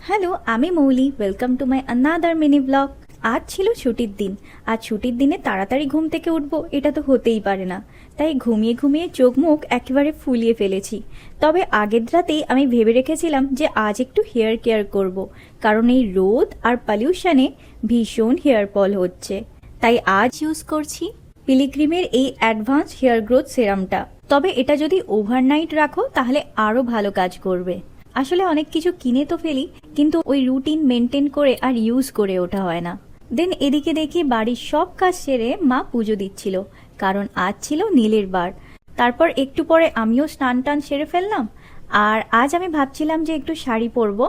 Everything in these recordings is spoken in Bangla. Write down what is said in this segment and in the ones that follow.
হ্যালো, আমি Mouli. Welcome to my another mini blog. আজ ছিল ছুটির দিন। আজ ছুটির দিনে তাড়াতাড়ি ঘুম থেকে উঠবো এটা তো হতেই পারে না। তাই ঘুমিয়ে ঘুমিয়ে চোখ মুখ একেবারে ফুলিয়ে ফেলেছি। তবে আগের রাতেই আমি ভেবে রেখেছিলাম যে আজ একটু হেয়ার কেয়ার করব, কারণ এই রোদ আর পলিউশনে ভীষণ হেয়ার ফল হচ্ছে। তাই আজ ইউজ করছি পিলিগ্রিমের এই অ্যাডভান্স হেয়ার গ্রোথ সেরামটা। তবে এটা যদি ওভারনাইট রাখো তাহলে আরো ভালো কাজ করবে। আসলে অনেক কিছু কিনে তো ফেলি, কিন্তু ওই রুটিন মেনটেন করে আর ইউজ করে ওঠা হয় না। দেন এদিকে দেখি বাড়ির সব কাজ সেরে মা পুজো দিচ্ছিল, কারণ আজ ছিল নীলের বার। তারপর একটু পরে আমিও স্নান টান সেরে ফেললাম। আর আজ আমি ভাবছিলাম যে একটু শাড়ি পরবো,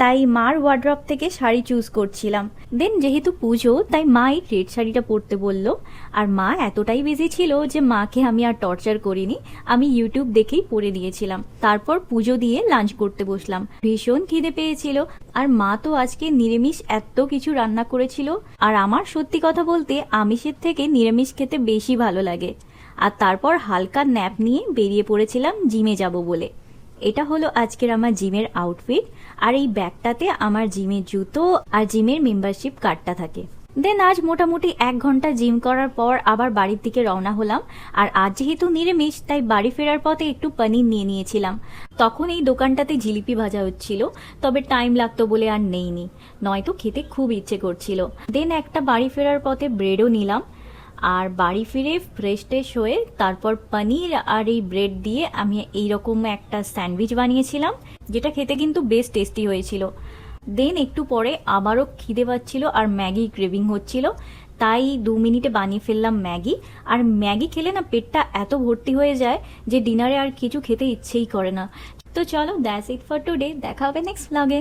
তাই মার ওয়ার্ড্রপ থেকে শাড়ি চুজ করছিলাম। দেন যেহেতু পুজো, তাই মা এই রেড শাড়িটা পরতে বললো। আর মা এতটাই বিজি ছিল যে মাকে আমি আর টর্চার করিনি, আমি ইউটিউব দেখেই পরে দিয়েছিলাম। তারপর পুজো দিয়ে লাঞ্চ করতে বসলাম। ভীষণ খিদে পেয়েছিল, আর মা তো আজকে নিরামিষ এত কিছু রান্না করেছিল। আর আমার সত্যি কথা বলতে আমিষের থেকে নিরামিষ খেতে বেশি ভালো লাগে। আর তারপর হালকা ন্যাপ নিয়ে বেরিয়ে পড়েছিলাম জিমে যাব বলে। এটা হলো আজকের আমার জিমের আউটফিট। আর এই ব্যাগটাতে আমার জিমের জুতো আর জিমের মেম্বারশিপ কার্ডটা থাকে। দেন আজ মোটামুটি 1 ঘন্টা জিম করার পর আবার বাড়ির দিকে রওনা হলাম। আর আজ যেহেতু নিরামিষ, তাই বাড়ি ফেরার পথে একটু পনির নিয়ে নিয়েছিলাম। তখন এই দোকানটাতে জিলিপি ভাজা হচ্ছিল, তবে টাইম লাগতো বলে আর নেইনি, নয়তো খেতে খুব ইচ্ছে করছিল। দেন একটা বাড়ি ফেরার পথে ব্রেডও নিলাম। আর বাড়ি ফিরে ফ্রেশ ট্রেশ হয়ে তারপর পনির আর এই ব্রেড দিয়ে আমি এইরকম একটা স্যান্ডউইচ বানিয়েছিলাম, যেটা খেতে কিন্তু বেশ টেস্টি হয়েছিল। দেন একটু পরে আবারও খিদে পাচ্ছিল আর ম্যাগি ক্রেভিং হচ্ছিল, তাই 2 মিনিটে বানিয়ে ফেললাম ম্যাগি। আর ম্যাগি খেলে না পেটটা এত ভর্তি হয়ে যায় যে ডিনারে আর কিছু খেতে ইচ্ছেই করে না। তো চলো, দ্যাটস ইট ফর টুডে। দেখা হবে নেক্সট ব্লগে।